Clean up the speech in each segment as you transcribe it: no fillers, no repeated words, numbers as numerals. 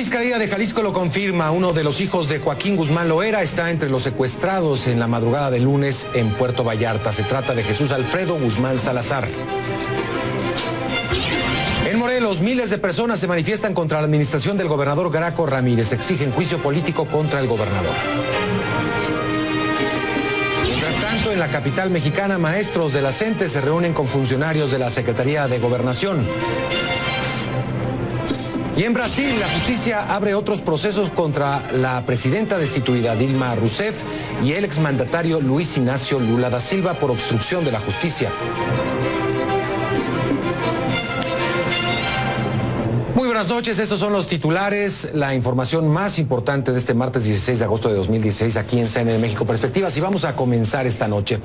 Fiscalía de Jalisco lo confirma. Uno de los hijos de Joaquín Guzmán Loera está entre los secuestrados en la madrugada de lunes en Puerto Vallarta. Se trata de Jesús Alfredo Guzmán Salazar. En Morelos, miles de personas se manifiestan contra la administración del gobernador Graco Ramírez. Exigen juicio político contra el gobernador. Mientras tanto, en la capital mexicana, maestros de la CENTE se reúnen con funcionarios de la Secretaría de Gobernación. Y en Brasil, la justicia abre otros procesos contra la presidenta destituida Dilma Rousseff y el exmandatario Luis Ignacio Lula da Silva por obstrucción de la justicia. Muy buenas noches, estos son los titulares, la información más importante de este martes 16 de agosto de 2016 aquí en CNN México Perspectivas, y vamos a comenzar esta noche.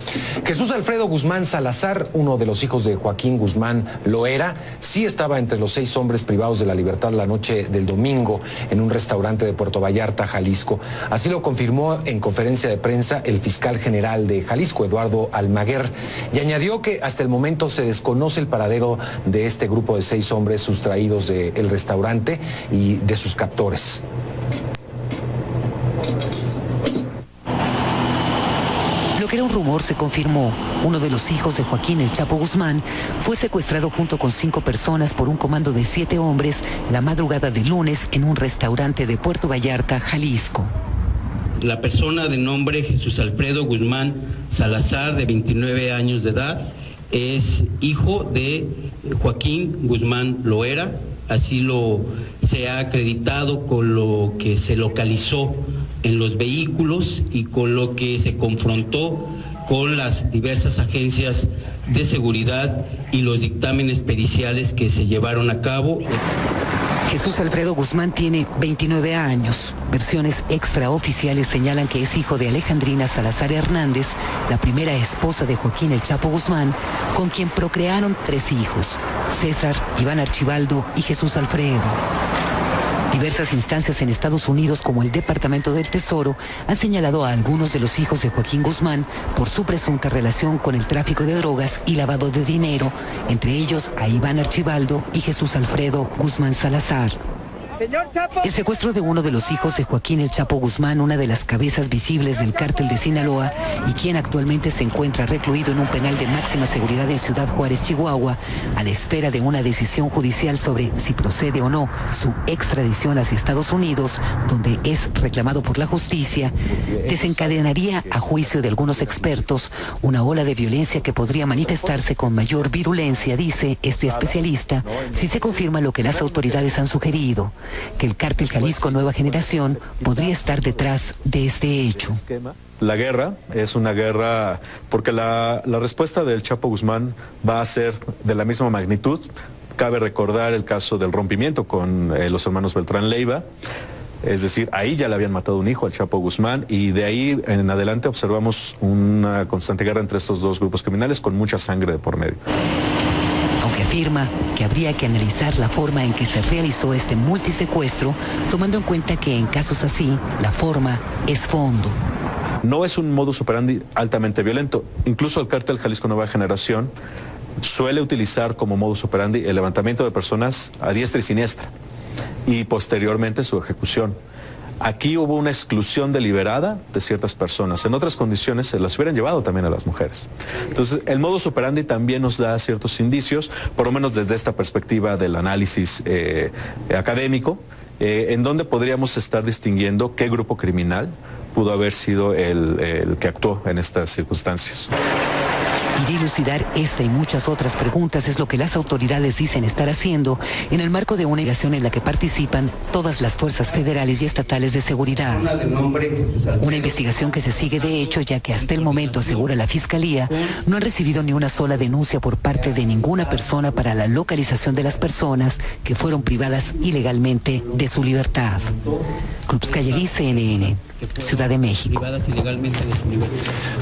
Jesús Alfredo Guzmán Salazar, uno de los hijos de Joaquín Guzmán Loera, sí estaba entre los 6 hombres privados de la libertad la noche del domingo en un restaurante de Puerto Vallarta, Jalisco. Así lo confirmó en conferencia de prensa el fiscal general de Jalisco, Eduardo Almaguer, y añadió que hasta el momento se desconoce el paradero de este grupo de 6 hombres sustraídos del restaurante y de sus captores. Lo que era un rumor se confirmó. Uno de los hijos de Joaquín El Chapo Guzmán fue secuestrado junto con 5 personas por un comando de 7 hombres la madrugada de lunes en un restaurante de Puerto Vallarta, Jalisco. La persona de nombre Jesús Alfredo Guzmán Salazar, de 29 años de edad, es hijo de Joaquín Guzmán Loera. Así se ha acreditado con lo que se localizó en los vehículos y con lo que se confrontó con las diversas agencias de seguridad y los dictámenes periciales que se llevaron a cabo. Jesús Alfredo Guzmán tiene 29 años. Versiones extraoficiales señalan que es hijo de Alejandrina Salazar Hernández, la primera esposa de Joaquín El Chapo Guzmán, con quien procrearon 3 hijos: César, Iván Archibaldo y Jesús Alfredo. Diversas instancias en Estados Unidos, como el Departamento del Tesoro, han señalado a algunos de los hijos de Joaquín Guzmán por su presunta relación con el tráfico de drogas y lavado de dinero, entre ellos a Iván Archibaldo y Jesús Alfredo Guzmán Salazar. El secuestro de uno de los hijos de Joaquín El Chapo Guzmán, una de las cabezas visibles del cártel de Sinaloa y quien actualmente se encuentra recluido en un penal de máxima seguridad en Ciudad Juárez, Chihuahua, a la espera de una decisión judicial sobre si procede o no su extradición hacia Estados Unidos, donde es reclamado por la justicia, desencadenaría, a juicio de algunos expertos, una ola de violencia que podría manifestarse con mayor virulencia, dice este especialista, si se confirma lo que las autoridades han sugerido, que el cártel Jalisco Nueva Generación podría estar detrás de este hecho. La guerra es una guerra porque la respuesta del Chapo Guzmán va a ser de la misma magnitud. Cabe recordar el caso del rompimiento con los hermanos Beltrán Leiva. Es decir, ahí ya le habían matado un hijo al Chapo Guzmán, y de ahí en adelante observamos una constante guerra entre estos dos grupos criminales con mucha sangre de por medio. Aunque afirma que habría que analizar la forma en que se realizó este multisecuestro, tomando en cuenta que en casos así, la forma es fondo. No es un modus operandi altamente violento. Incluso el cártel Jalisco Nueva Generación suele utilizar como modus operandi el levantamiento de personas a diestra y siniestra y posteriormente su ejecución. Aquí hubo una exclusión deliberada de ciertas personas. En otras condiciones se las hubieran llevado también a las mujeres. Entonces, el modus operandi también nos da ciertos indicios, por lo menos desde esta perspectiva del análisis académico, en donde podríamos estar distinguiendo qué grupo criminal pudo haber sido el que actuó en estas circunstancias. Y dilucidar esta y muchas otras preguntas es lo que las autoridades dicen estar haciendo en el marco de una investigación en la que participan todas las fuerzas federales y estatales de seguridad. Una investigación que se sigue de hecho, ya que hasta el momento, asegura la Fiscalía, no han recibido ni una sola denuncia por parte de ninguna persona para la localización de las personas que fueron privadas ilegalmente de su libertad. Krupskaya, CNN, Ciudad de México.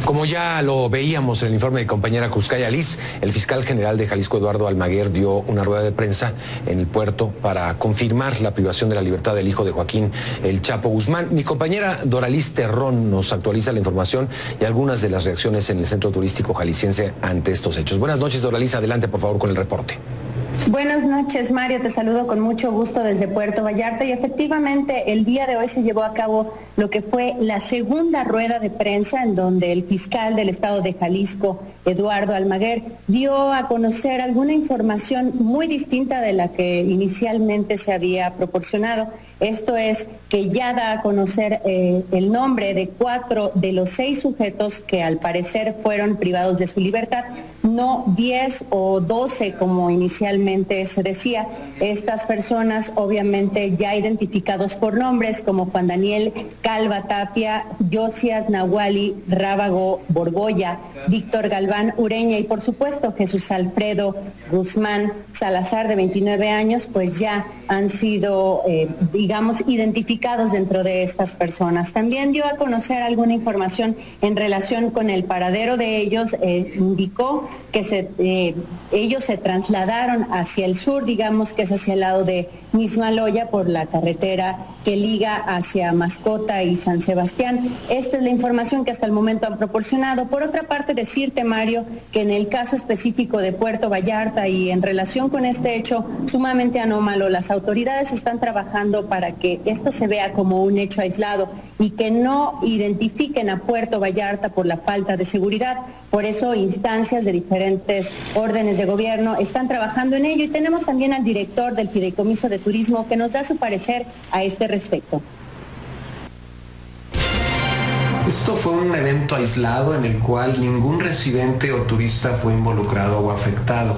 Como ya lo veíamos en el informe de compañera Krupskaya Liz, el fiscal general de Jalisco, Eduardo Almaguer, dio una rueda de prensa en el puerto para confirmar la privación de la libertad del hijo de Joaquín El Chapo Guzmán. Mi compañera Doraliz Terrón nos actualiza la información y algunas de las reacciones en el centro turístico jalisciense ante estos hechos. Buenas noches, Doraliz, adelante por favor con el reporte. Buenas noches, Mario, te saludo con mucho gusto desde Puerto Vallarta y efectivamente el día de hoy se llevó a cabo lo que fue la segunda rueda de prensa en donde el fiscal del estado de Jalisco, Eduardo Almaguer, dio a conocer alguna información muy distinta de la que inicialmente se había proporcionado. Esto es que ya da a conocer el nombre de 4 de los 6 sujetos que al parecer fueron privados de su libertad, no 10 o 12 como inicialmente se decía. Estas personas obviamente ya identificados por nombres como Juan Daniel Calva Tapia, Josias Nahuali Rábago Borgoya, Víctor Galván Ureña y por supuesto Jesús Alfredo Guzmán Salazar de 29 años, pues ya han sido identificados dentro de estas personas. También dio a conocer alguna información en relación con el paradero de ellos. Indicó que ellos se trasladaron hacia el sur, digamos que es hacia el lado de Mismaloya por la carretera que liga hacia Mascota y San Sebastián. Esta es la información que hasta el momento han proporcionado. Por otra parte, decirte, Mario, que en el caso específico de Puerto Vallarta y en relación con este hecho sumamente anómalo, las autoridades están trabajando para que esto se vea como un hecho aislado y que no identifiquen a Puerto Vallarta por la falta de seguridad. Por eso instancias de diferentes órdenes de gobierno están trabajando en ello y tenemos también al director del Fideicomiso de Turismo que nos da su parecer a este respecto. Esto fue un evento aislado en el cual ningún residente o turista fue involucrado o afectado.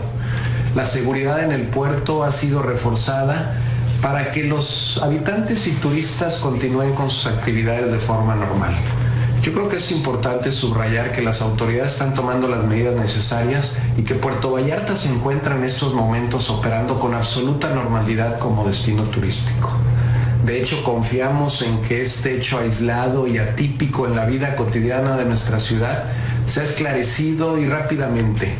La seguridad en el puerto ha sido reforzada para que los habitantes y turistas continúen con sus actividades de forma normal. Yo creo que es importante subrayar que las autoridades están tomando las medidas necesarias y que Puerto Vallarta se encuentra en estos momentos operando con absoluta normalidad como destino turístico. De hecho, confiamos en que este hecho aislado y atípico en la vida cotidiana de nuestra ciudad sea esclarecido y rápidamente.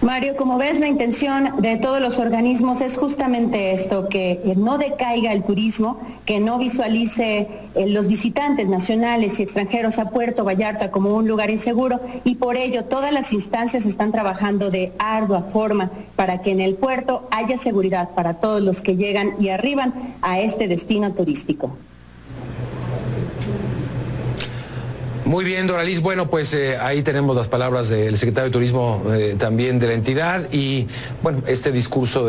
Mario, como ves, la intención de todos los organismos es justamente esto, que no decaiga el turismo, que no visualice los visitantes nacionales y extranjeros a Puerto Vallarta como un lugar inseguro, y por ello todas las instancias están trabajando de ardua forma para que en el puerto haya seguridad para todos los que llegan y arriban a este destino turístico. Muy bien, Doraliz. Bueno, pues ahí tenemos las palabras del secretario de Turismo también de la entidad y bueno, este discurso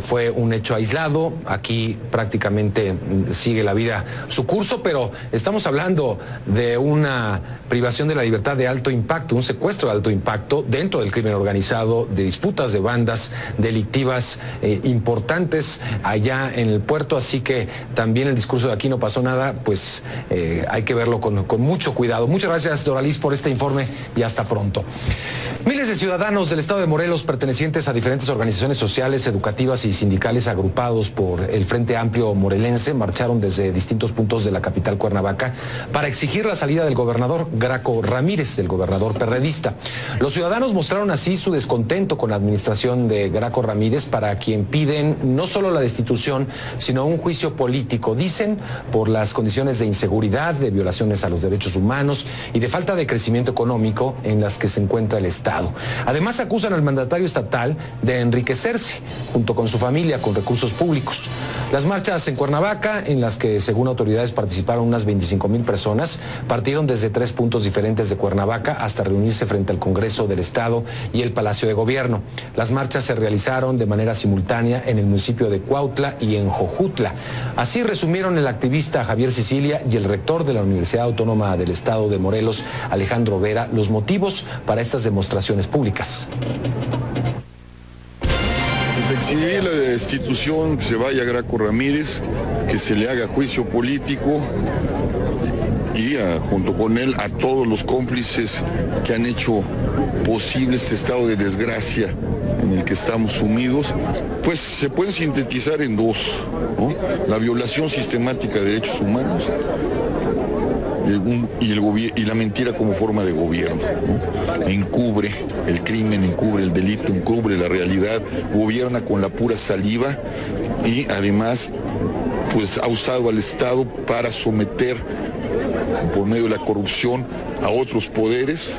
fue un hecho aislado. Aquí prácticamente sigue la vida su curso, pero estamos hablando de una privación de la libertad de alto impacto, un secuestro de alto impacto dentro del crimen organizado, de disputas de bandas delictivas importantes allá en el puerto, así que también el discurso de aquí no pasó nada, pues hay que verlo con mucho cuidado. Muchas gracias, Doraliz, por este informe y hasta pronto. Miles de ciudadanos del estado de Morelos pertenecientes a diferentes organizaciones sociales, educativas y sindicales agrupados por el Frente Amplio Morelense marcharon desde distintos puntos de la capital Cuernavaca para exigir la salida del gobernador Graco Ramírez, el gobernador perredista. Los ciudadanos mostraron así su descontento con la administración de Graco Ramírez, para quien piden no solo la destitución, sino un juicio político, dicen, por las condiciones de inseguridad, de violaciones a los derechos humanos y de falta de crecimiento económico en las que se encuentra el Estado. Además, acusan al mandatario estatal de enriquecerse junto con su familia con recursos públicos. Las marchas en Cuernavaca, en las que según autoridades participaron unas 25,000 personas, partieron desde 3 puntos diferentes de Cuernavaca hasta reunirse frente al Congreso del Estado y el Palacio de Gobierno. Las marchas se realizaron de manera simultánea en el municipio de Cuautla y en Jojutla. Así resumieron el activista Javier Sicilia y el rector de la Universidad Autónoma del Estado de Morelos, Alejandro Vera, los motivos para estas demostraciones públicas. Pues exigir la destitución, que se vaya Graco Ramírez, que se le haga juicio político y junto con él a todos los cómplices que han hecho posible este estado de desgracia en el que estamos sumidos. Pues se pueden sintetizar en 2, ¿no? La violación sistemática de derechos humanos y la mentira como forma de gobierno, ¿no? Encubre el crimen, encubre el delito, encubre la realidad, gobierna con la pura saliva y además pues ha usado al Estado para someter por medio de la corrupción a otros poderes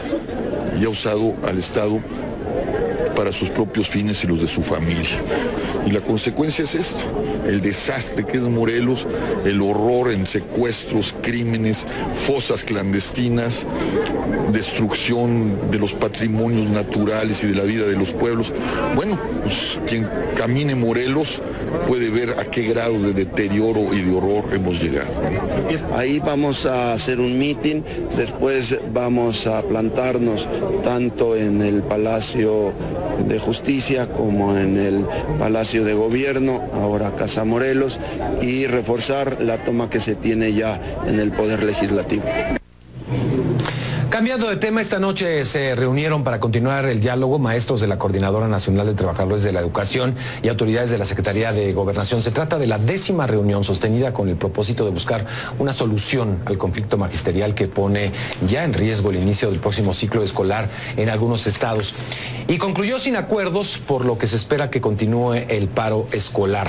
y ha usado al Estado para sus propios fines y los de su familia. Y la consecuencia es esto, el desastre que es Morelos, el horror en secuestros, crímenes, fosas clandestinas, destrucción de los patrimonios naturales y de la vida de los pueblos. Bueno, pues quien camine Morelos puede ver a qué grado de deterioro y de horror hemos llegado, ¿no? Ahí vamos a hacer un mitin, después vamos a plantarnos tanto en el Palacio de Justicia como en el Palacio de Gobierno, ahora Casa Morelos, y reforzar la toma que se tiene ya en el Poder Legislativo. Cambiando de tema, esta noche se reunieron para continuar el diálogo maestros de la Coordinadora Nacional de Trabajadores de la Educación y autoridades de la Secretaría de Gobernación. Se trata de la 10ª reunión sostenida con el propósito de buscar una solución al conflicto magisterial que pone ya en riesgo el inicio del próximo ciclo escolar en algunos estados. Y concluyó sin acuerdos, por lo que se espera que continúe el paro escolar.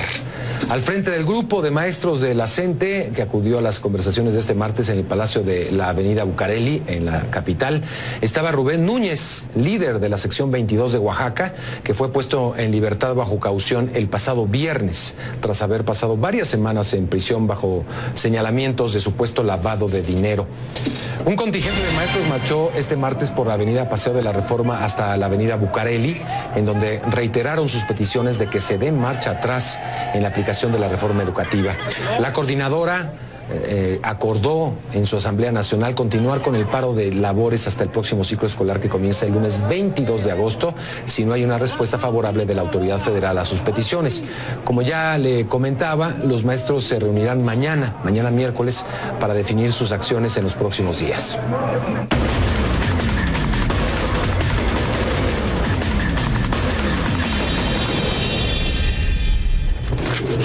Al frente del grupo de maestros de la CENTE, que acudió a las conversaciones de este martes en el Palacio de la Avenida Bucareli, en la capital, estaba Rubén Núñez, líder de la sección 22 de Oaxaca, que fue puesto en libertad bajo caución el pasado viernes, tras haber pasado varias semanas en prisión bajo señalamientos de supuesto lavado de dinero. Un contingente de maestros marchó este martes por la avenida Paseo de la Reforma hasta la avenida Bucareli, en donde reiteraron sus peticiones de que se dé marcha atrás en la aplicación de la reforma educativa. La coordinadora acordó en su Asamblea Nacional continuar con el paro de labores hasta el próximo ciclo escolar que comienza el lunes 22 de agosto, si no hay una respuesta favorable de la autoridad federal a sus peticiones. Como ya le comentaba, los maestros se reunirán mañana miércoles, para definir sus acciones en los próximos días.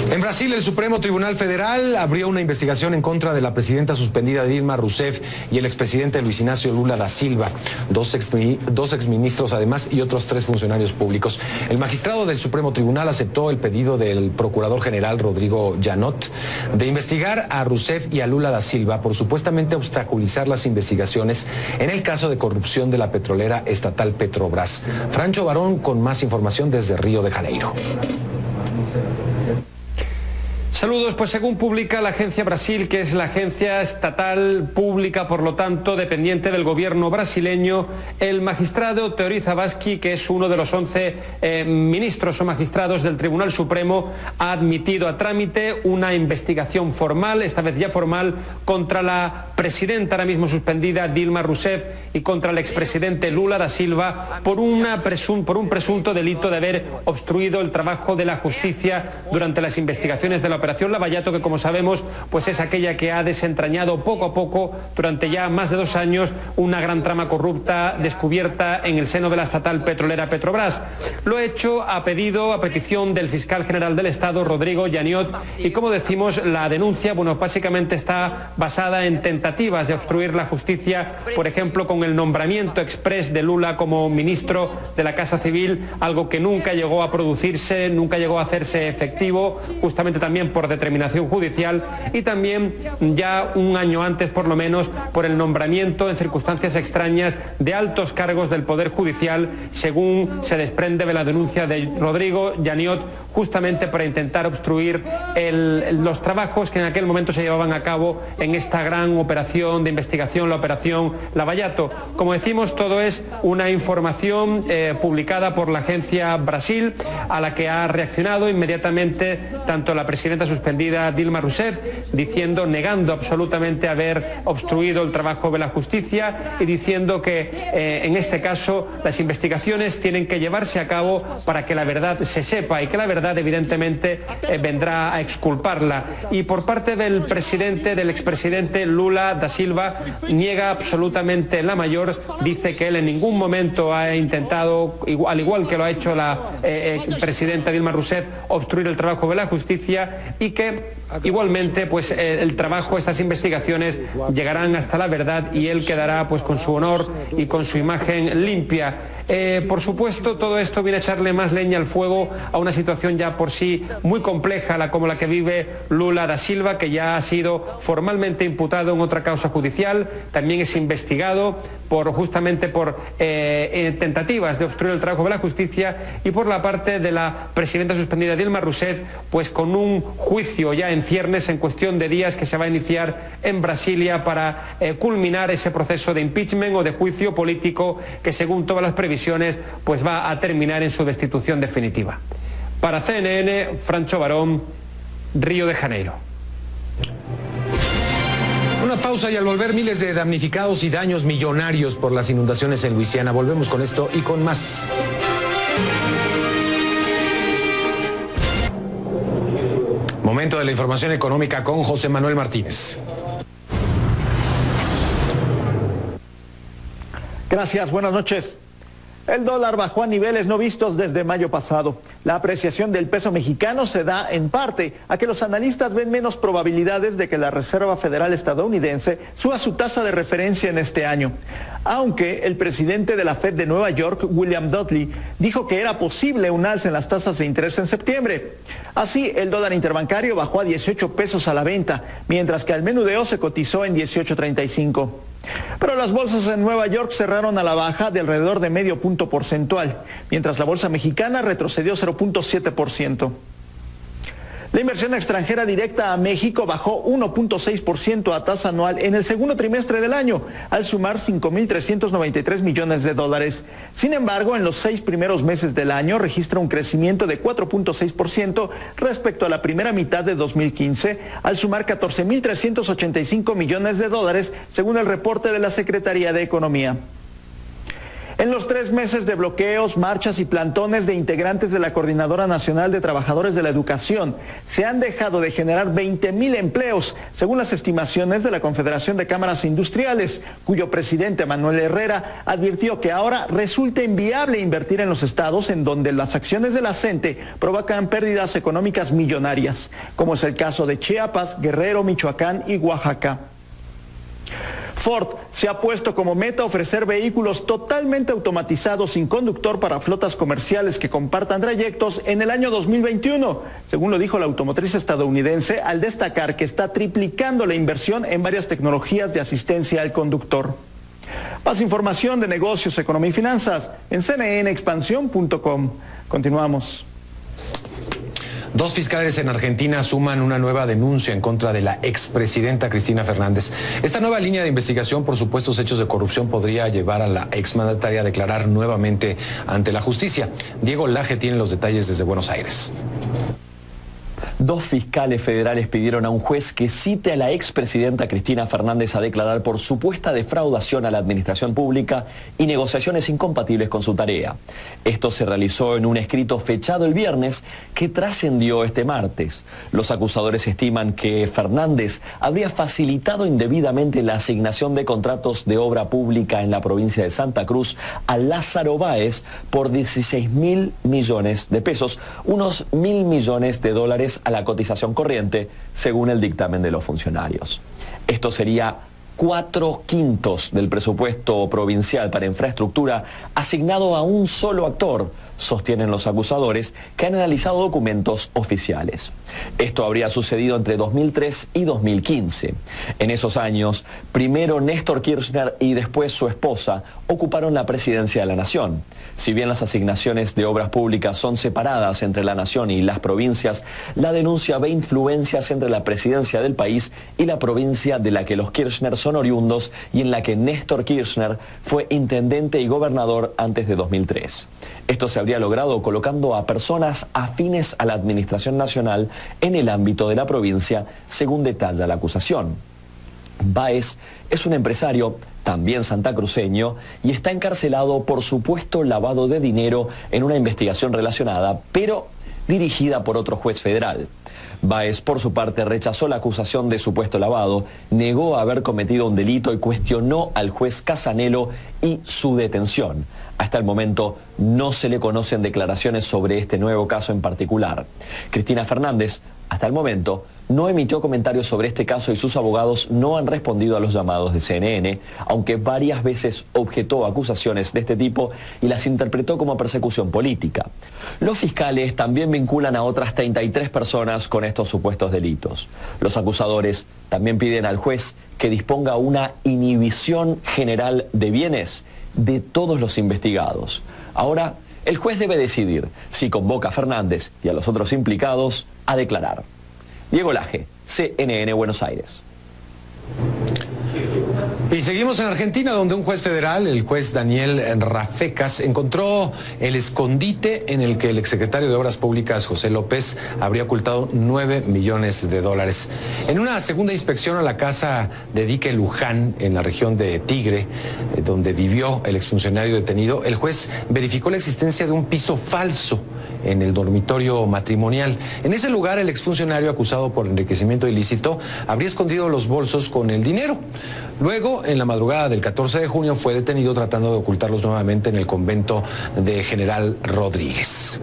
En Brasil, el Supremo Tribunal Federal abrió una investigación en contra de la presidenta suspendida Dilma Rousseff y el expresidente Luis Ignacio Lula da Silva, dos exministros además y otros 3 funcionarios públicos. El magistrado del Supremo Tribunal aceptó el pedido del procurador general Rodrigo Janot de investigar a Rousseff y a Lula da Silva por supuestamente obstaculizar las investigaciones en el caso de corrupción de la petrolera estatal Petrobras. Francho Barón con más información desde Río de Janeiro. Saludos, pues según publica la Agencia Brasil, que es la agencia estatal pública, por lo tanto, dependiente del gobierno brasileño, el magistrado Teori Zavascki, que es uno de los 11 ministros o magistrados del Tribunal Supremo, ha admitido a trámite una investigación formal, esta vez ya formal, contra la presidenta ahora mismo suspendida Dilma Rousseff y contra el expresidente Lula da Silva por un presunto delito de haber obstruido el trabajo de la justicia durante las investigaciones de la Operación Lavallato, que como sabemos pues es aquella que ha desentrañado poco a poco durante ya más de 2 años una gran trama corrupta descubierta en el seno de la estatal petrolera Petrobras. Lo ha hecho a petición del fiscal general del Estado, Rodrigo Janot, y como decimos, la denuncia, bueno, básicamente está basada en tentativas de obstruir la justicia, por ejemplo, con el nombramiento exprés de Lula como ministro de la Casa Civil, algo que nunca llegó a producirse, nunca llegó a hacerse efectivo, justamente también por determinación judicial, y también ya un año antes, por lo menos, por el nombramiento en circunstancias extrañas de altos cargos del Poder Judicial, según se desprende de la denuncia de Rodrigo Janot, justamente para intentar obstruir los trabajos que en aquel momento se llevaban a cabo en esta gran operación de investigación, la Operación Lavallato. Como decimos, todo es una información publicada por la Agencia Brasil, a la que ha reaccionado inmediatamente tanto la presidenta suspendida Dilma Rousseff, negando absolutamente haber obstruido el trabajo de la justicia y diciendo que en este caso las investigaciones tienen que llevarse a cabo para que la verdad se sepa y que la verdad evidentemente vendrá a exculparla. Y por parte del expresidente Lula da Silva, niega absolutamente la mayor, dice que él en ningún momento ha intentado, al igual que lo ha hecho la presidenta Dilma Rousseff, obstruir el trabajo de la justicia, y que igualmente pues el trabajo, estas investigaciones llegarán hasta la verdad y él quedará pues con su honor y con su imagen limpia. Por supuesto, todo esto viene a echarle más leña al fuego a una situación ya por sí muy compleja, como la que vive Lula da Silva, que ya ha sido formalmente imputado en otra causa judicial, también es investigado justamente por tentativas de obstruir el trabajo de la justicia, y por la parte de la presidenta suspendida Dilma Rousseff, pues con un juicio ya en ciernes en cuestión de días que se va a iniciar en Brasilia para culminar ese proceso de impeachment o de juicio político que, según todas las previsiones, pues va a terminar en su destitución definitiva. Para CNN, Francho Barón, Río de Janeiro. Una pausa y al volver, miles de damnificados y daños millonarios por las inundaciones en Luisiana. Volvemos con esto y con más. Momento de la información económica con José Manuel Martínez. Gracias, buenas noches. El dólar bajó a niveles no vistos desde mayo pasado. La apreciación del peso mexicano se da en parte a que los analistas ven menos probabilidades de que la Reserva Federal estadounidense suba su tasa de referencia en este año. Aunque el presidente de la Fed de Nueva York, William Dudley, dijo que era posible un alza en las tasas de interés en septiembre. Así, el dólar interbancario bajó a 18 pesos a la venta, mientras que al menudeo se cotizó en 18.35. Pero las bolsas en Nueva York cerraron a la baja de alrededor de medio punto porcentual, mientras la bolsa mexicana retrocedió 0.7%. La inversión extranjera directa a México bajó 1.6% a tasa anual en el segundo trimestre del año, al sumar 5.393 millones de dólares. Sin embargo, en los 6 primeros meses del año registra un crecimiento de 4.6% respecto a la primera mitad de 2015, al sumar 14.385 millones de dólares, según el reporte de la Secretaría de Economía. En los 3 meses de bloqueos, marchas y plantones de integrantes de la Coordinadora Nacional de Trabajadores de la Educación, se han dejado de generar 20,000 empleos, según las estimaciones de la Confederación de Cámaras Industriales, cuyo presidente Manuel Herrera advirtió que ahora resulta inviable invertir en los estados en donde las acciones de la CENTE provocan pérdidas económicas millonarias, como es el caso de Chiapas, Guerrero, Michoacán y Oaxaca. Ford se ha puesto como meta ofrecer vehículos totalmente automatizados sin conductor para flotas comerciales que compartan trayectos en el año 2021, según lo dijo la automotriz estadounidense, al destacar que está triplicando la inversión en varias tecnologías de asistencia al conductor. Más información de negocios, economía y finanzas en cnnexpansión.com. Continuamos. 2 fiscales en Argentina suman una nueva denuncia en contra de la expresidenta Cristina Fernández. Esta nueva línea de investigación por supuestos hechos de corrupción podría llevar a la exmandataria a declarar nuevamente ante la justicia. Diego Laje tiene los detalles desde Buenos Aires. 2 fiscales federales pidieron a un juez que cite a la expresidenta Cristina Fernández a declarar por supuesta defraudación a la administración pública y negociaciones incompatibles con su tarea. Esto se realizó en un escrito fechado el viernes que trascendió este martes. Los acusadores estiman que Fernández habría facilitado indebidamente la asignación de contratos de obra pública en la provincia de Santa Cruz a Lázaro Báez por 16.000 millones de pesos, unos 1.000 millones de dólares a la cotización corriente, según el dictamen de los funcionarios. Esto sería 4/5 del presupuesto provincial para infraestructura asignado a un solo actor, sostienen los acusadores que han analizado documentos oficiales. Esto habría sucedido entre 2003 y 2015. En esos años, primero Néstor Kirchner y después su esposa ocuparon la presidencia de la Nación. Si bien las asignaciones de obras públicas son separadas entre la Nación y las provincias, la denuncia ve influencias entre la presidencia del país y la provincia de la que los Kirchner son oriundos y en la que Néstor Kirchner fue intendente y gobernador antes de 2003. Esto se habría logrado colocando a personas afines a la administración nacional en el ámbito de la provincia, según detalla la acusación. Báez es un empresario, también santacruceño, y está encarcelado por supuesto lavado de dinero en una investigación relacionada, pero dirigida por otro juez federal. Báez, por su parte, rechazó la acusación de supuesto lavado, negó haber cometido un delito y cuestionó al juez Casanelo y su detención. Hasta el momento no se le conocen declaraciones sobre este nuevo caso en particular. Cristina Fernández, hasta el momento, no emitió comentarios sobre este caso y sus abogados no han respondido a los llamados de CNN, aunque varias veces objetó acusaciones de este tipo y las interpretó como persecución política. Los fiscales también vinculan a otras 33 personas con estos supuestos delitos. Los acusadores también piden al juez que disponga una inhibición general de bienes de todos los investigados. Ahora, el juez debe decidir si convoca a Fernández y a los otros implicados a declarar. Diego Laje, CNN Buenos Aires. Y seguimos en Argentina, donde un juez federal, el juez Daniel Rafecas, encontró el escondite en el que el exsecretario de Obras Públicas, José López, habría ocultado 9 millones de dólares. En una segunda inspección a la casa de Dique Luján, en la región de Tigre, donde vivió el exfuncionario detenido, el juez verificó la existencia de un piso falso en el dormitorio matrimonial. En ese lugar, el exfuncionario acusado por enriquecimiento ilícito habría escondido los bolsos con el dinero. Luego, en la madrugada del 14 de junio, fue detenido tratando de ocultarlos nuevamente en el convento de General Rodríguez.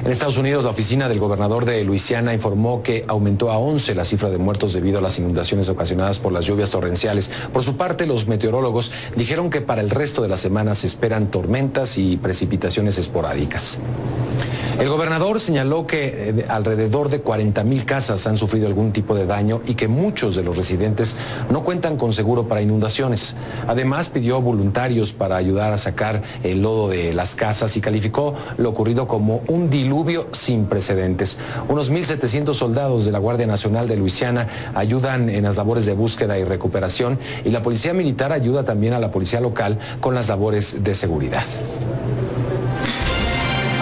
En Estados Unidos, la oficina del gobernador de Luisiana informó que aumentó a 11 la cifra de muertos debido a las inundaciones ocasionadas por las lluvias torrenciales. Por su parte, los meteorólogos dijeron que para el resto de la semana se esperan tormentas y precipitaciones esporádicas. El gobernador señaló que alrededor de 40,000 casas han sufrido algún tipo de daño y que muchos de los residentes no cuentan con seguro para inundaciones. Además, pidió voluntarios para ayudar a sacar el lodo de las casas y calificó lo ocurrido como un diluvio sin precedentes. Unos 1,700 soldados de la Guardia Nacional de Luisiana ayudan en las labores de búsqueda y recuperación y la Policía Militar ayuda también a la Policía Local con las labores de seguridad.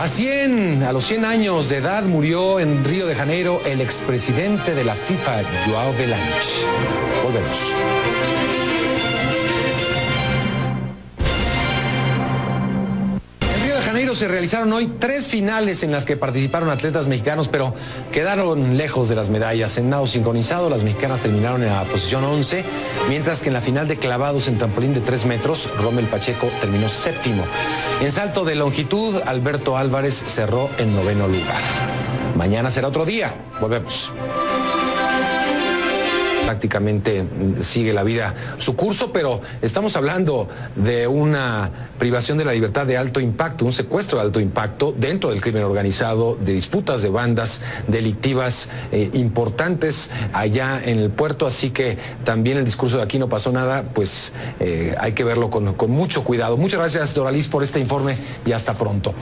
A los 100 años de edad murió en Río de Janeiro el expresidente de la FIFA, João Belange. Volvemos. En Río de Janeiro se realizaron hoy 3 finales en las que participaron atletas mexicanos, pero quedaron lejos de las medallas. En nado sincronizado, las mexicanas terminaron en la posición 11, mientras que en la final de clavados en trampolín de 3 metros, Rommel Pacheco terminó 7º. En salto de longitud, Alberto Álvarez cerró en 9º lugar. Mañana será otro día. Volvemos. Prácticamente sigue la vida su curso, pero estamos hablando de una privación de la libertad de alto impacto, un secuestro de alto impacto dentro del crimen organizado, de disputas de bandas delictivas importantes allá en el puerto, así que también el discurso de aquí no pasó nada, pues hay que verlo con mucho cuidado. Muchas gracias, Doraliz, por este informe y hasta pronto.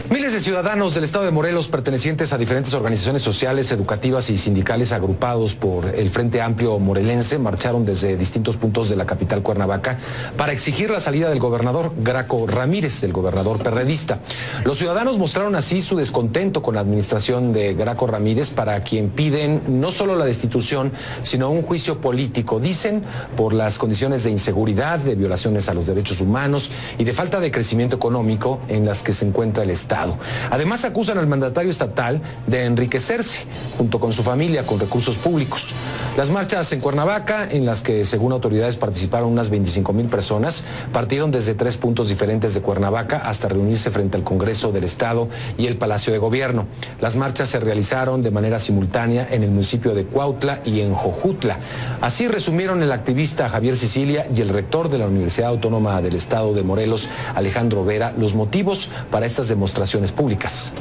Miles de ciudadanos del estado de Morelos pertenecientes a diferentes organizaciones sociales, educativas y sindicales agrupados por el Frente Amplio Morelense marcharon desde distintos puntos de la capital Cuernavaca para exigir la salida del gobernador Graco Ramírez, del gobernador perredista. Los ciudadanos mostraron así su descontento con la administración de Graco Ramírez, para quien piden no solo la destitución, sino un juicio político, dicen, por las condiciones de inseguridad, de violaciones a los derechos humanos y de falta de crecimiento económico en las que se encuentra el Estado. Además, acusan al mandatario estatal de enriquecerse junto con su familia con recursos públicos. Las marchas en Cuernavaca, en las que según autoridades participaron unas 25,000 personas, partieron desde 3 puntos diferentes de Cuernavaca hasta reunirse frente al Congreso del Estado y el Palacio de Gobierno. Las marchas se realizaron de manera simultánea en el municipio de Cuautla y en Jojutla. Así resumieron el activista Javier Sicilia y el rector de la Universidad Autónoma del Estado de Morelos, Alejandro Vera, los motivos para estas demostraciones públicas.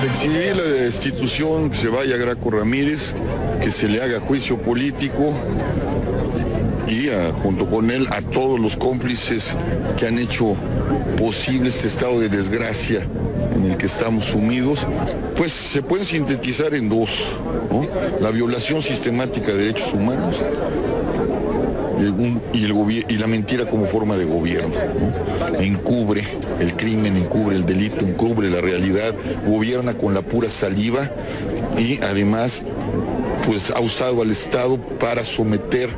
Exigir la destitución, que se vaya Graco Ramírez, que se le haga juicio político y junto con él a todos los cómplices que han hecho posible este estado de desgracia en el que estamos sumidos, pues se pueden sintetizar en 2, ¿no? La violación sistemática de derechos humanos y la mentira como forma de gobierno, ¿no? Encubre el crimen, encubre el delito, encubre la realidad, gobierna con la pura saliva y además pues ha usado al Estado para someter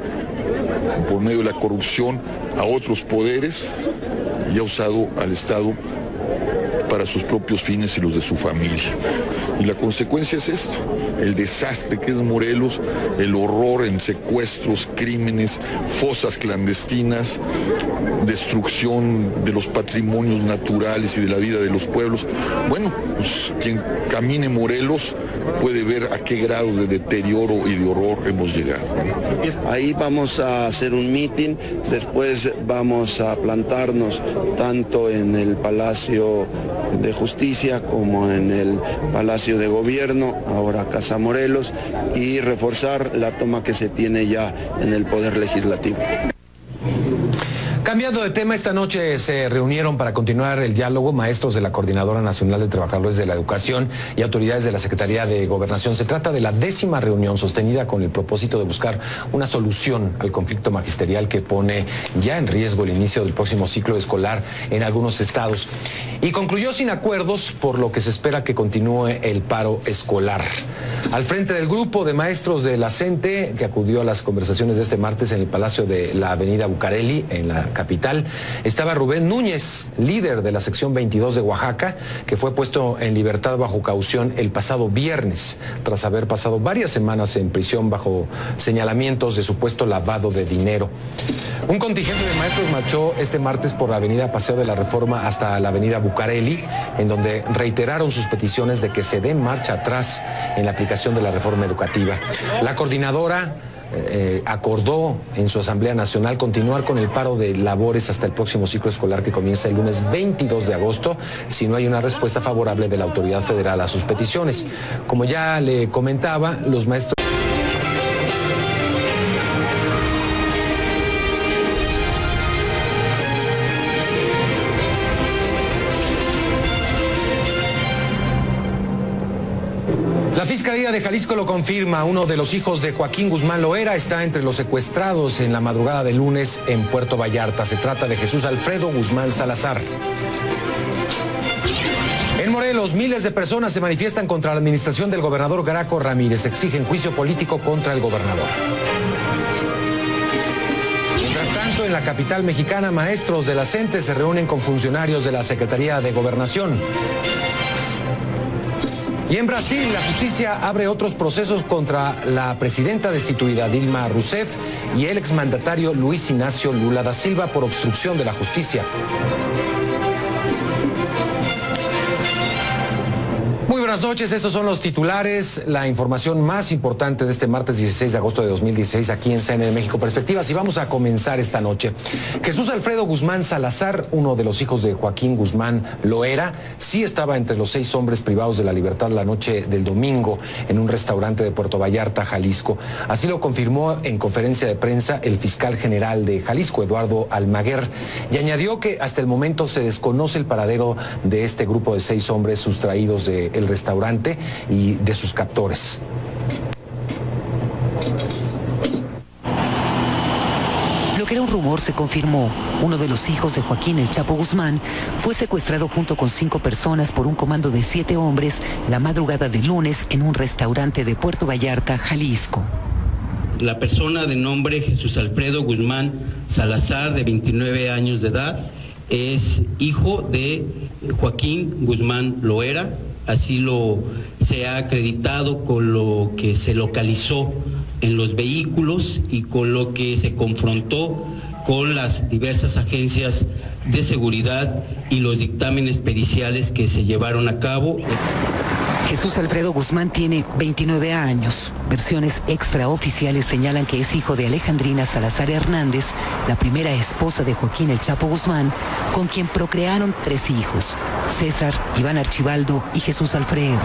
por medio de la corrupción a otros poderes y ha usado al Estado para sus propios fines y los de su familia. Y la consecuencia es esto, el desastre que es Morelos, el horror en secuestros, crímenes, fosas clandestinas, destrucción de los patrimonios naturales y de la vida de los pueblos. Bueno, quien camine Morelos puede ver a qué grado de deterioro y de horror hemos llegado. Ahí vamos a hacer un mitin, después vamos a plantarnos tanto en el Palacio de Justicia como en el Palacio de Gobierno, ahora Casa Morelos, y reforzar la toma que se tiene ya en el Poder Legislativo. Cambiando de tema, esta noche se reunieron para continuar el diálogo maestros de la Coordinadora Nacional de Trabajadores de la Educación y autoridades de la Secretaría de Gobernación. Se trata de la 10ª reunión sostenida con el propósito de buscar una solución al conflicto magisterial que pone ya en riesgo el inicio del próximo ciclo escolar en algunos estados. Y concluyó sin acuerdos, por lo que se espera que continúe el paro escolar. Al frente del grupo de maestros de la CENTE, que acudió a las conversaciones de este martes en el Palacio de la Avenida Bucareli, en la capital, estaba Rubén Núñez, líder de la sección 22 de Oaxaca, que fue puesto en libertad bajo caución el pasado viernes, tras haber pasado varias semanas en prisión bajo señalamientos de supuesto lavado de dinero. Un contingente de maestros marchó este martes por la avenida Paseo de la Reforma hasta la avenida Bucareli, en donde reiteraron sus peticiones de que se dé marcha atrás en la aplicación de la reforma educativa. La coordinadora acordó en su Asamblea Nacional continuar con el paro de labores hasta el próximo ciclo escolar que comienza el lunes 22 de agosto si no hay una respuesta favorable de la autoridad federal a sus peticiones. Como ya le comentaba, los maestros... La Fiscalía de Jalisco lo confirma. Uno de los hijos de Joaquín Guzmán Loera está entre los secuestrados en la madrugada del lunes en Puerto Vallarta. Se trata de Jesús Alfredo Guzmán Salazar. En Morelos, miles de personas se manifiestan contra la administración del gobernador Graco Ramírez. Exigen juicio político contra el gobernador. Mientras tanto, en la capital mexicana, maestros de la CENTE se reúnen con funcionarios de la Secretaría de Gobernación. Y en Brasil, la justicia abre otros procesos contra la presidenta destituida Dilma Rousseff y el exmandatario Luis Ignacio Lula da Silva por obstrucción de la justicia. Muy buenas noches, estos son los titulares, la información más importante de este martes 16 de agosto de 2016 aquí en CNN México Perspectivas, y vamos a comenzar esta noche. Jesús Alfredo Guzmán Salazar, uno de los hijos de Joaquín Guzmán Loera, sí estaba entre los 6 hombres privados de la libertad la noche del domingo en un restaurante de Puerto Vallarta, Jalisco. Así lo confirmó en conferencia de prensa el fiscal general de Jalisco, Eduardo Almaguer, y añadió que hasta el momento se desconoce el paradero de este grupo de 6 hombres sustraídos del restaurante y de sus captores. Lo que era un rumor se confirmó. Uno de los hijos de Joaquín El Chapo Guzmán fue secuestrado junto con 5 personas por un comando de 7 hombres la madrugada del lunes en un restaurante de Puerto Vallarta, Jalisco. La persona de nombre Jesús Alfredo Guzmán Salazar, de 29 años de edad, es hijo de Joaquín Guzmán Loera. Así se ha acreditado con lo que se localizó en los vehículos y con lo que se confrontó con las diversas agencias de seguridad y los dictámenes periciales que se llevaron a cabo. Jesús Alfredo Guzmán tiene 29 años. Versiones extraoficiales señalan que es hijo de Alejandrina Salazar Hernández, la primera esposa de Joaquín El Chapo Guzmán, con quien procrearon 3 hijos: César, Iván Archibaldo y Jesús Alfredo.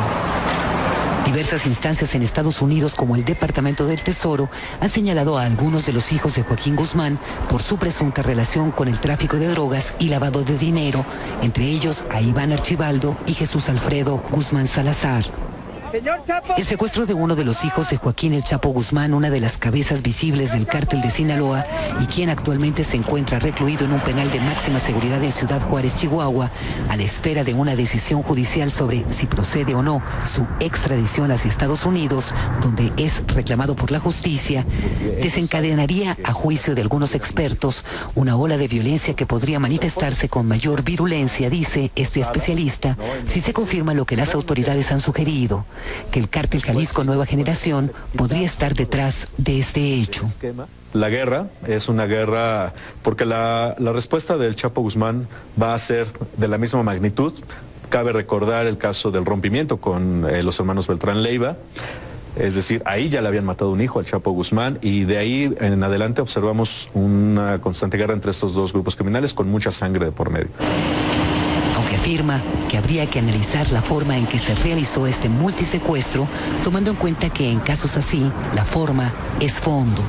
Diversas instancias en Estados Unidos, como el Departamento del Tesoro, han señalado a algunos de los hijos de Joaquín Guzmán por su presunta relación con el tráfico de drogas y lavado de dinero, entre ellos a Iván Archibaldo y Jesús Alfredo Guzmán Salazar. El secuestro de uno de los hijos de Joaquín El Chapo Guzmán, una de las cabezas visibles del cártel de Sinaloa y quien actualmente se encuentra recluido en un penal de máxima seguridad en Ciudad Juárez, Chihuahua, a la espera de una decisión judicial sobre si procede o no su extradición hacia Estados Unidos, donde es reclamado por la justicia, desencadenaría, a juicio de algunos expertos, una ola de violencia que podría manifestarse con mayor virulencia, dice este especialista, si se confirma lo que las autoridades han sugerido, que el cártel Jalisco Nueva Generación podría estar detrás de este hecho. La guerra es una guerra porque la respuesta del Chapo Guzmán va a ser de la misma magnitud Cabe recordar el caso del rompimiento con los hermanos Beltrán Leiva. Es decir, ahí ya le habían matado un hijo al Chapo Guzmán y de ahí en adelante observamos una constante guerra entre estos dos grupos criminales con mucha sangre de por medio. Aunque afirma que habría que analizar la forma en que se realizó este multisecuestro, tomando en cuenta que en casos así, la forma es fondo.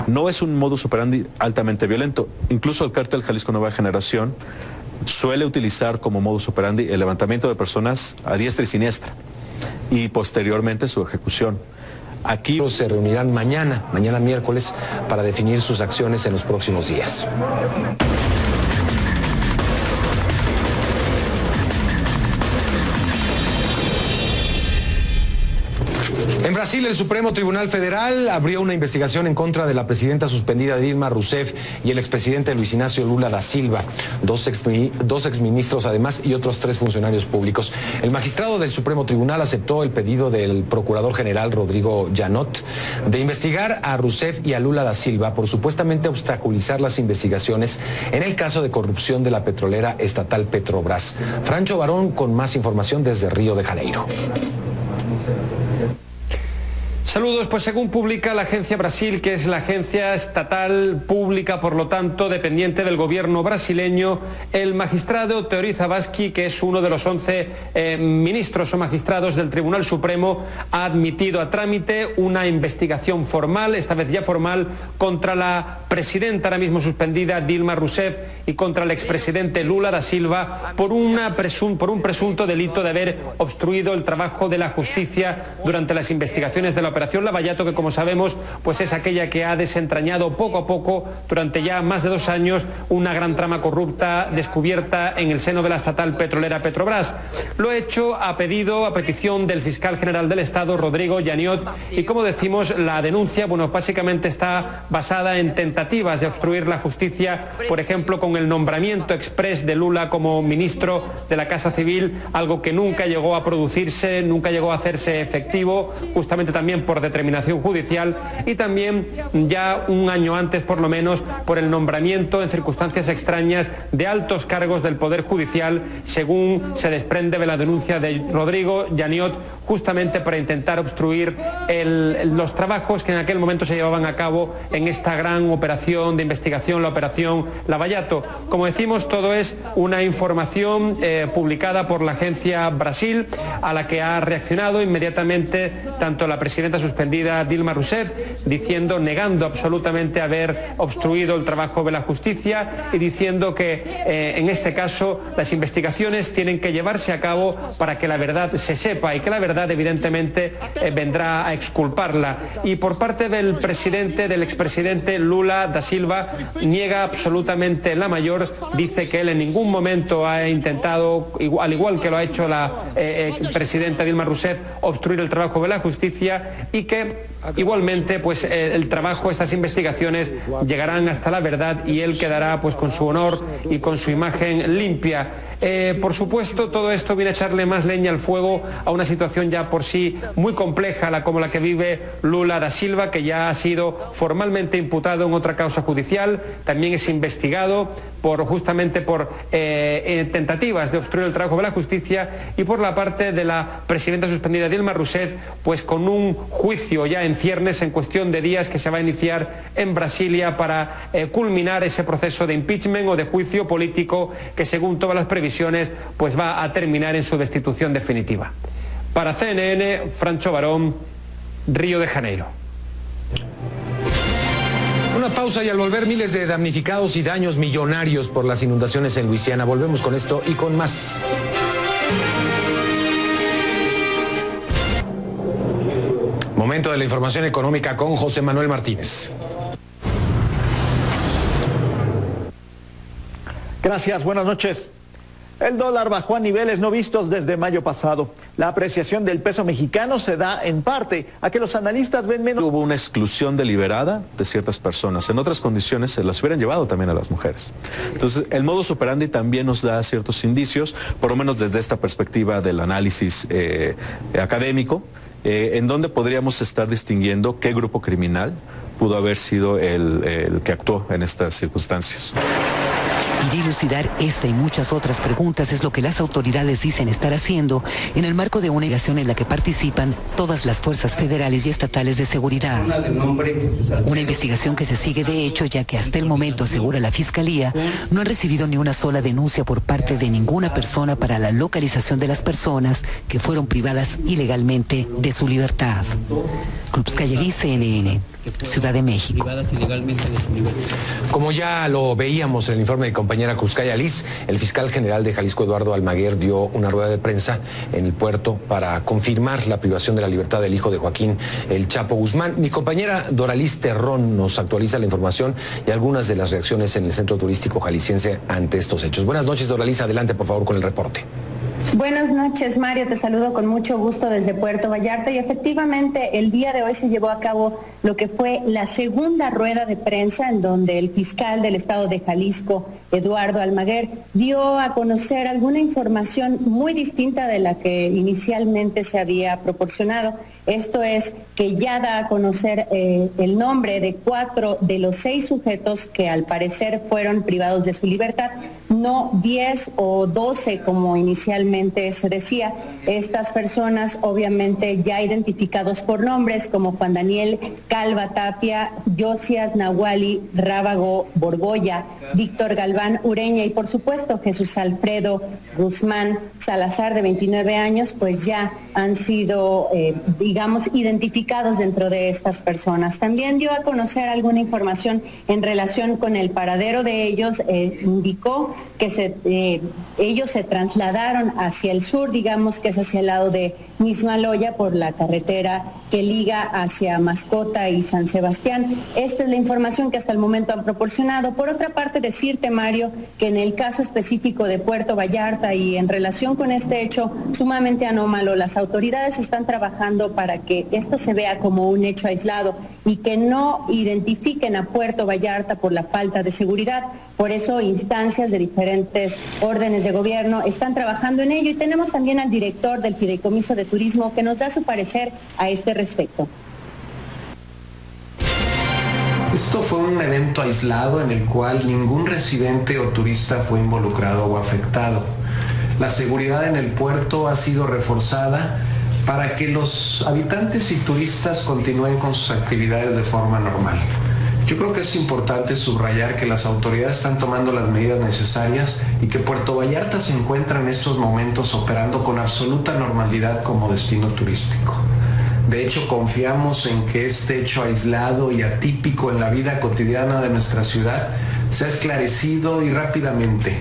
No es un modus operandi altamente violento. Incluso el cártel Jalisco Nueva Generación suele utilizar como modus operandi el levantamiento de personas a diestra y siniestra y posteriormente su ejecución. Aquí se reunirán mañana miércoles, para definir sus acciones en los próximos días. En Brasil, el Supremo Tribunal Federal abrió una investigación en contra de la presidenta suspendida Dilma Rousseff y el expresidente Luis Ignacio Lula da Silva, dos exministros además y otros 3 funcionarios públicos. El magistrado del Supremo Tribunal aceptó el pedido del procurador general Rodrigo Janot de investigar a Rousseff y a Lula da Silva por supuestamente obstaculizar las investigaciones en el caso de corrupción de la petrolera estatal Petrobras. Francho Barón con más información desde Río de Janeiro. Saludos, pues según publica la agencia Brasil, que es la agencia estatal pública, por lo tanto, dependiente del gobierno brasileño, el magistrado Teori Zavascki, que es uno de los 11 ministros o magistrados del Tribunal Supremo, ha admitido a trámite una investigación formal, esta vez ya formal, contra la presidenta ahora mismo suspendida Dilma Rousseff y contra el expresidente Lula da Silva por un presunto delito de haber obstruido el trabajo de la justicia durante las investigaciones de la Operación Lavallato, que como sabemos pues es aquella que ha desentrañado poco a poco durante ya más de 2 años una gran trama corrupta descubierta en el seno de la estatal petrolera Petrobras. Lo ha hecho a petición del fiscal general del Estado, Rodrigo Janot, y como decimos, la denuncia, bueno, básicamente está basada en tentativas de obstruir la justicia, por ejemplo, con el nombramiento exprés de Lula como ministro de la Casa Civil, algo que nunca llegó a producirse, nunca llegó a hacerse efectivo, justamente también por determinación judicial, y también ya un año antes, por lo menos, por el nombramiento en circunstancias extrañas de altos cargos del Poder Judicial, según se desprende de la denuncia de Rodrigo Janot, justamente para intentar obstruir los trabajos que en aquel momento se llevaban a cabo en esta gran operación de investigación, la Operación Lavallato. Como decimos, todo es una información publicada por la agencia Brasil, a la que ha reaccionado inmediatamente tanto la presidenta suspendida Dilma Rousseff, negando absolutamente haber obstruido el trabajo de la justicia y diciendo que en este caso las investigaciones tienen que llevarse a cabo para que la verdad se sepa y que la verdad evidentemente vendrá a exculparla. Y por parte del expresidente Lula da Silva, niega absolutamente la mayor, dice que él en ningún momento ha intentado, al igual que lo ha hecho la presidenta Dilma Rousseff, obstruir el trabajo de la justicia, y que igualmente pues el trabajo, estas investigaciones llegarán hasta la verdad y él quedará pues con su honor y con su imagen limpia. Por supuesto, todo esto viene a echarle más leña al fuego a una situación ya por sí muy compleja, como la que vive Lula da Silva, que ya ha sido formalmente imputado en otra causa judicial, también es investigado justamente por tentativas de obstruir el trabajo de la justicia, y por la parte de la presidenta suspendida Dilma Rousseff, pues con un juicio ya en ciernes en cuestión de días que se va a iniciar en Brasilia para culminar ese proceso de impeachment o de juicio político que, según todas las previsiones, pues va a terminar en su destitución definitiva. Para CNN, Francho Barón, Río de Janeiro. Una pausa y al volver, miles de damnificados y daños millonarios por las inundaciones en Luisiana. Volvemos con esto y con más. Momento de la información económica con José Manuel Martínez. Gracias, buenas noches. El dólar bajó a niveles no vistos desde mayo pasado. La apreciación del peso mexicano se da en parte a que los analistas ven menos... Hubo una exclusión deliberada de ciertas personas. En otras condiciones se las hubieran llevado también a las mujeres. Entonces, el modus operandi también nos da ciertos indicios, por lo menos desde esta perspectiva del análisis académico, en donde podríamos estar distinguiendo qué grupo criminal pudo haber sido el que actuó en estas circunstancias. Y dilucidar esta y muchas otras preguntas es lo que las autoridades dicen estar haciendo en el marco de una investigación en la que participan todas las fuerzas federales y estatales de seguridad. Una investigación que se sigue de hecho, ya que hasta el momento, asegura la Fiscalía, no han recibido ni una sola denuncia por parte de ninguna persona para la localización de las personas que fueron privadas ilegalmente de su libertad. Krupskaya-Liz, CNN, Ciudad de México. Como ya lo veíamos en el informe de compañera Krupskaya-Liz, el fiscal general de Jalisco, Eduardo Almaguer, dio una rueda de prensa en el puerto para confirmar la privación de la libertad del hijo de Joaquín El Chapo Guzmán. Mi compañera Doraliz Terrón nos actualiza la información y algunas de las reacciones en el centro turístico jalisciense ante estos hechos. Buenas noches, Doraliz, adelante por favor con el reporte. Buenas noches, Mario, te saludo con mucho gusto desde Puerto Vallarta y efectivamente el día de hoy se llevó a cabo lo que fue la segunda rueda de prensa en donde el fiscal del estado de Jalisco, Eduardo Almaguer, dio a conocer alguna información muy distinta de la que inicialmente se había proporcionado. Esto es que ya da a conocer el nombre de 4 de los 6 sujetos que al parecer fueron privados de su libertad, no 10 o 12 como inicialmente se decía. Estas personas obviamente ya identificados por nombres como Juan Daniel Calva Tapia, Josias Nahuali Rábago Borgoya, Víctor Galván Ureña y por supuesto Jesús Alfredo Guzmán Salazar, de 29 años, pues ya han sido digamos, identificados dentro de estas personas. También dio a conocer alguna información en relación con el paradero de ellos. Indicó que ellos se trasladaron hacia el sur, digamos que es hacia el lado de Mismaloya, por la carretera que liga hacia Mascota y San Sebastián. Esta es la información que hasta el momento han proporcionado. Por otra parte, decirte, Mario, que en el caso específico de Puerto Vallarta y en relación con este hecho sumamente anómalo, las autoridades están trabajando para que esto se vea como un hecho aislado y que no identifiquen a Puerto Vallarta por la falta de seguridad. Por eso instancias de diferentes órdenes de gobierno están trabajando en ello y tenemos también al director del Fideicomiso de Turismo que nos da su parecer a este respecto. Esto fue un evento aislado en el cual ningún residente o turista fue involucrado o afectado. La seguridad en el puerto ha sido reforzada para que los habitantes y turistas continúen con sus actividades de forma normal. Yo creo que es importante subrayar que las autoridades están tomando las medidas necesarias y que Puerto Vallarta se encuentra en estos momentos operando con absoluta normalidad como destino turístico. De hecho, confiamos en que este hecho aislado y atípico en la vida cotidiana de nuestra ciudad sea esclarecido y rápidamente.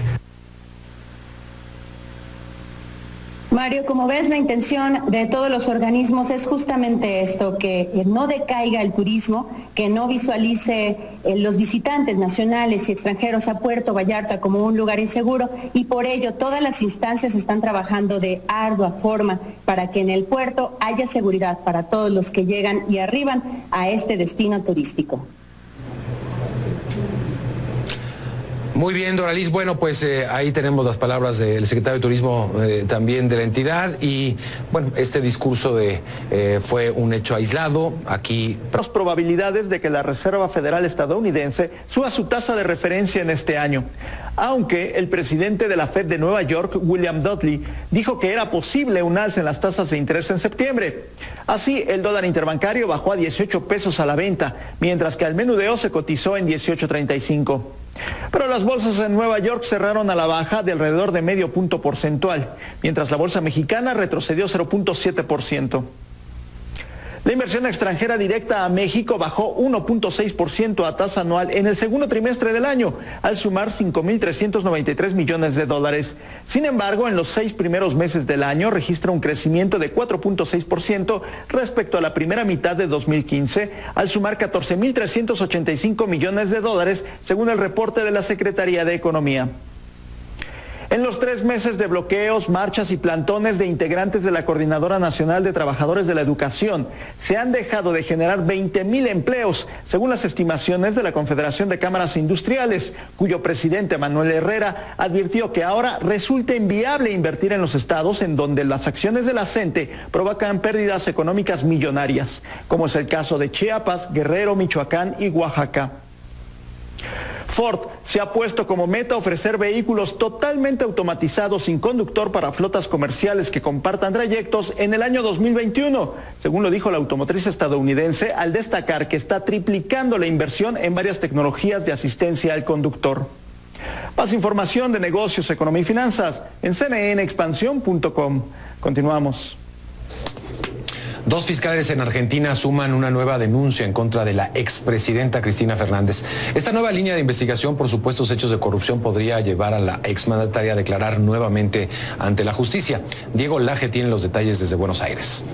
Mario, como ves, la intención de todos los organismos es justamente esto, que no decaiga el turismo, que no visualice los visitantes nacionales y extranjeros a Puerto Vallarta como un lugar inseguro, y por ello todas las instancias están trabajando de ardua forma para que en el puerto haya seguridad para todos los que llegan y arriban a este destino turístico. Muy bien, Doraliz. Bueno, pues ahí tenemos las palabras del secretario de Turismo también de la entidad y, bueno, este discurso fue un hecho aislado. Aquí las probabilidades de que la Reserva Federal estadounidense suba su tasa de referencia en este año, aunque el presidente de la Fed de Nueva York, William Dudley, dijo que era posible un alza en las tasas de interés en septiembre. Así, el dólar interbancario bajó a 18 pesos a la venta, mientras que al menudeo se cotizó en 18.35. Pero las bolsas en Nueva York cerraron a la baja de alrededor de medio punto porcentual, mientras la bolsa mexicana retrocedió 0.7%. La inversión extranjera directa a México bajó 1.6% a tasa anual en el segundo trimestre del año, al sumar 5.393 millones de dólares. Sin embargo, en los 6 primeros meses del año registra un crecimiento de 4.6% respecto a la primera mitad de 2015, al sumar 14.385 millones de dólares, según el reporte de la Secretaría de Economía. En los 3 meses de bloqueos, marchas y plantones de integrantes de la Coordinadora Nacional de Trabajadores de la Educación, se han dejado de generar 20,000 empleos, según las estimaciones de la Confederación de Cámaras Industriales, cuyo presidente Manuel Herrera advirtió que ahora resulta inviable invertir en los estados en donde las acciones de la CENTE provocan pérdidas económicas millonarias, como es el caso de Chiapas, Guerrero, Michoacán y Oaxaca. Ford se ha puesto como meta ofrecer vehículos totalmente automatizados sin conductor para flotas comerciales que compartan trayectos en el año 2021, según lo dijo la automotriz estadounidense, al destacar que está triplicando la inversión en varias tecnologías de asistencia al conductor. Más información de negocios, economía y finanzas en cnnexpansión.com. Continuamos. 2 fiscales en Argentina suman una nueva denuncia en contra de la expresidenta Cristina Fernández. Esta nueva línea de investigación por supuestos hechos de corrupción podría llevar a la exmandataria a declarar nuevamente ante la justicia. Diego Laje tiene los detalles desde Buenos Aires.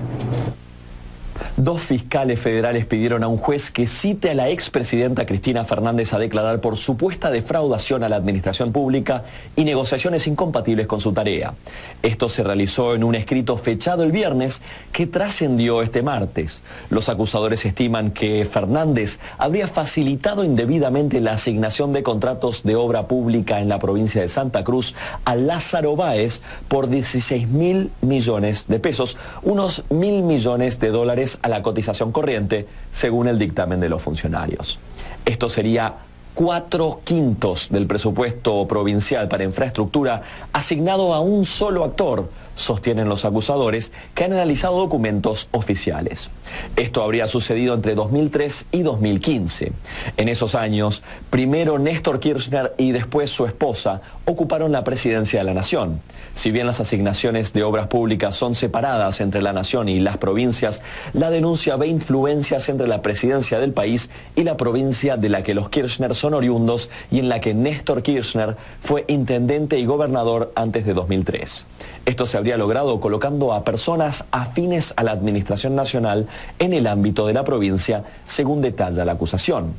2 fiscales federales pidieron a un juez que cite a la expresidenta Cristina Fernández a declarar por supuesta defraudación a la administración pública y negociaciones incompatibles con su tarea. Esto se realizó en un escrito fechado el viernes que trascendió este martes. Los acusadores estiman que Fernández habría facilitado indebidamente la asignación de contratos de obra pública en la provincia de Santa Cruz a Lázaro Báez por 16.000 millones de pesos, unos 1.000 millones de dólares a la cotización corriente, según el dictamen de los funcionarios. Esto sería 4/5 del presupuesto provincial para infraestructura asignado a un solo actor, sostienen los acusadores que han analizado documentos oficiales. Esto habría sucedido entre 2003 y 2015. En esos años, primero Néstor Kirchner y después su esposa ocuparon la presidencia de la Nación. Si bien las asignaciones de obras públicas son separadas entre la Nación y las provincias, la denuncia ve influencias entre la presidencia del país y la provincia de la que los Kirchner son oriundos y en la que Néstor Kirchner fue intendente y gobernador antes de 2003. Esto se habría logrado colocando a personas afines a la administración nacional en el ámbito de la provincia, según detalla la acusación.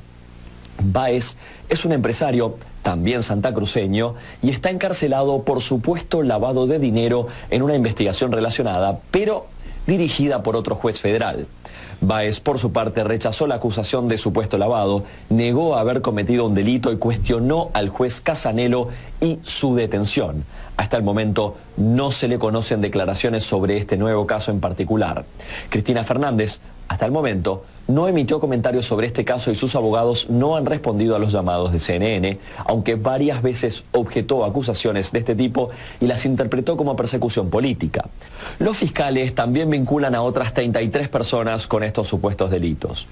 Báez es un empresario, también santacruceño, y está encarcelado por supuesto lavado de dinero en una investigación relacionada, pero dirigida por otro juez federal. Báez, por su parte, rechazó la acusación de supuesto lavado, negó haber cometido un delito y cuestionó al juez Casanelo y su detención. Hasta el momento no se le conocen declaraciones sobre este nuevo caso en particular. Cristina Fernández, hasta el momento, no emitió comentarios sobre este caso y sus abogados no han respondido a los llamados de CNN, aunque varias veces objetó acusaciones de este tipo y las interpretó como persecución política. Los fiscales también vinculan a otras 33 personas con estos supuestos delitos.